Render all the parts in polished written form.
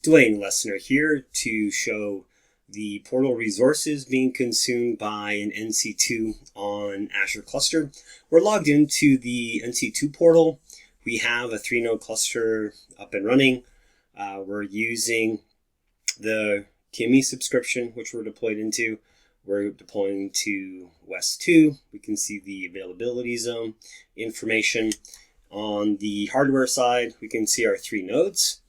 Dwayne Lessner here to show the portal resources being consumed by an NC2 on Azure Cluster. We're logged into the NC2 portal. We have a 3-node cluster up and running. We're using the TME subscription, which we're deployed into. We're deploying to West 2. We can see the availability zone information. On the hardware side, we can see our 3 nodes.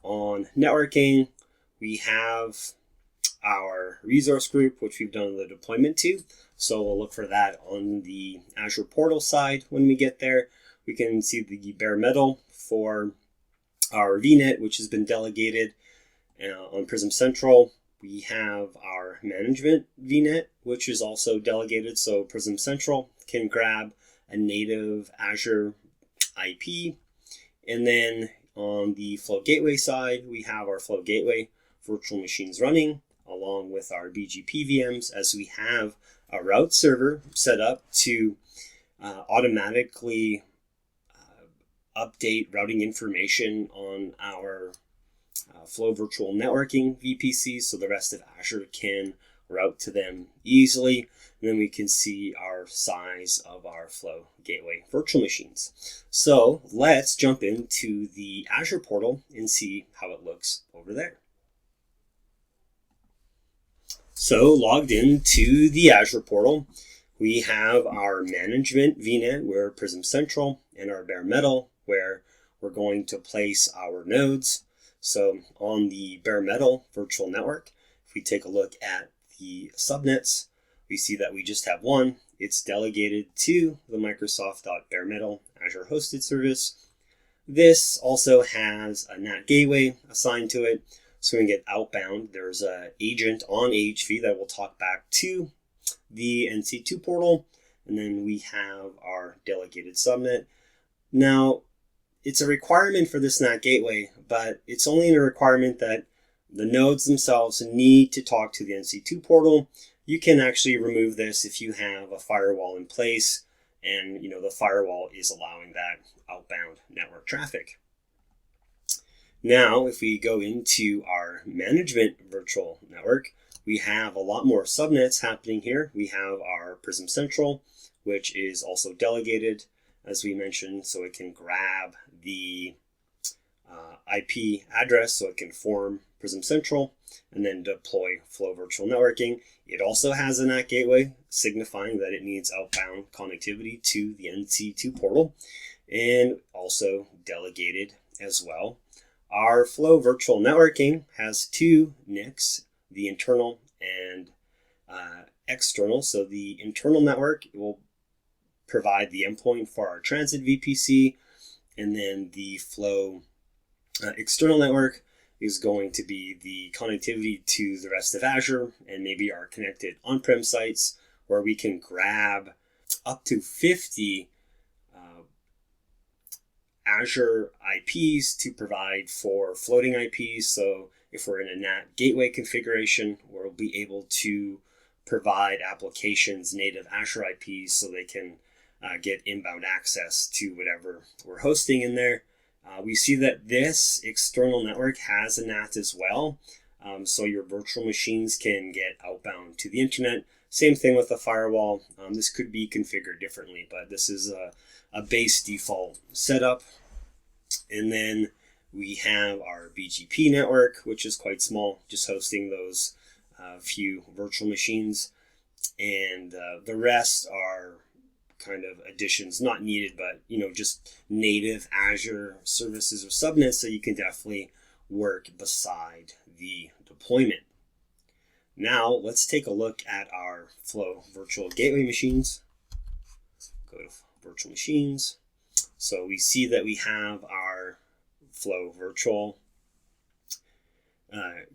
On networking, we have our resource group, which we've done the deployment to. So we'll look for that on the Azure Portal side when we get there. We can see the bare metal for our VNet, which has been delegated on Prism Central. We have our management VNet, which is also delegated. So Prism Central can grab a native Azure IP. And then on the Flow Gateway side, we have our Flow Gateway virtual machines running along with our BGP VMs, as we have a route server set up to automatically update routing information on our Flow virtual networking VPCs so the rest of Azure can route to them easily. And then we can see our size of our Flow Gateway virtual machines. So let's jump into the Azure portal and see how it looks over there. So logged into the Azure portal, we have our management VNet, where Prism Central, and our bare metal, where we're going to place our nodes. So on the bare metal virtual network, if we take a look at the subnets, we see that we just have one. It's delegated to the Microsoft.baremetal Azure hosted service. This also has a NAT gateway assigned to it. So when we get outbound, there's an agent on AHV that will talk back to the NC2 portal. And then we have our delegated subnet. Now, it's a requirement for this NAT gateway, but it's only a requirement that the nodes themselves need to talk to the NC2 portal. You can actually remove this if you have a firewall in place and the firewall is allowing that outbound network traffic. Now, if we go into our management virtual network, we have a lot more subnets happening here. We have our Prism Central, which is also delegated, as we mentioned, so it can grab the IP address so it can form Prism Central and then deploy Flow Virtual Networking. It also has a NAT gateway signifying that it needs outbound connectivity to the NC2 portal, and also delegated as well. Our Flow Virtual Networking has 2 NICs, the internal and external. So the internal network will provide the endpoint for our transit VPC, and then the Flow external network is going to be the connectivity to the rest of Azure and maybe our connected on-prem sites, where we can grab up to 50 Azure IPs to provide for floating IPs. So if we're in a NAT gateway configuration, we'll be able to provide applications native Azure IPs so they can get inbound access to whatever we're hosting in there. We see that this external network has a NAT as well. So your virtual machines can get outbound to the internet. Same thing with the firewall. This could be configured differently, but this is a base default setup. And then we have our BGP network, which is quite small, just hosting those few virtual machines. And the rest are kind of additions not needed, but just native Azure services or subnets, so you can definitely work beside the deployment. Now let's take a look at our Flow virtual gateway machines. Go to virtual machines. So we see that we have our Flow virtual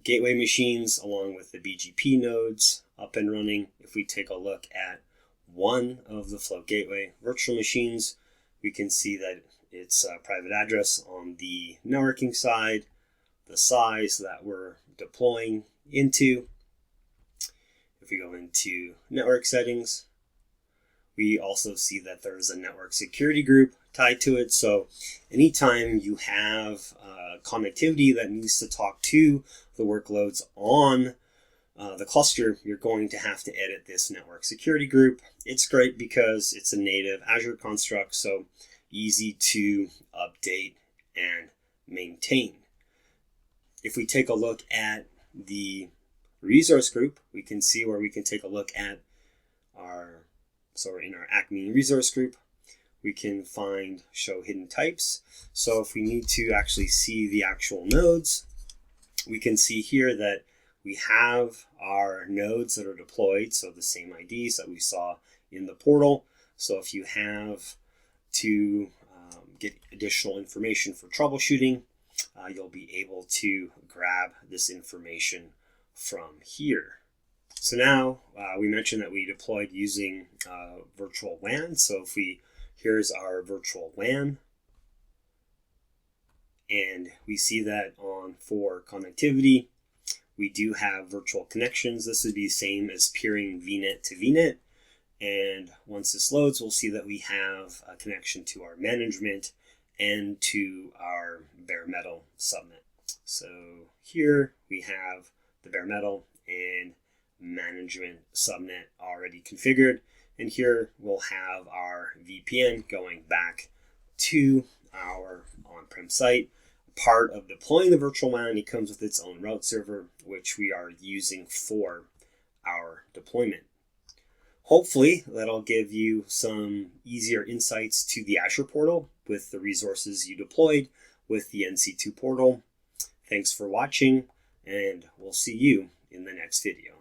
gateway machines along with the BGP nodes up and running. If we take a look at one of the Flow Gateway virtual machines, we can see that it's a private address on the networking side, the size that we're deploying into. If we go into network settings, We also see that there's a network security group tied to it. So anytime you have connectivity that needs to talk to the workloads on the cluster, you're going to have to edit this network security group. It's great because it's a native Azure construct, so easy to update and maintain. If we take a look at the resource group, we can see where we can take a look at in our Acme resource group, we can find show hidden types. So if we need to actually see the actual nodes, we can see here that we have our nodes that are deployed, so the same IDs that we saw in the portal. So if you have to get additional information for troubleshooting, you'll be able to grab this information from here. So now we mentioned that we deployed using virtual WAN. So here's our virtual WAN, and we see that for connectivity, we do have virtual connections. This would be the same as peering VNet to VNet. And once this loads, we'll see that we have a connection to our management and to our bare metal subnet. So here we have the bare metal and management subnet already configured. And here we'll have our VPN going back to our on-prem site. Part of deploying the virtual WAN, it comes with its own route server, which we are using for our deployment. Hopefully that'll give you some easier insights to the Azure portal with the resources you deployed with the NC2 portal. Thanks for watching, and we'll see you in the next video.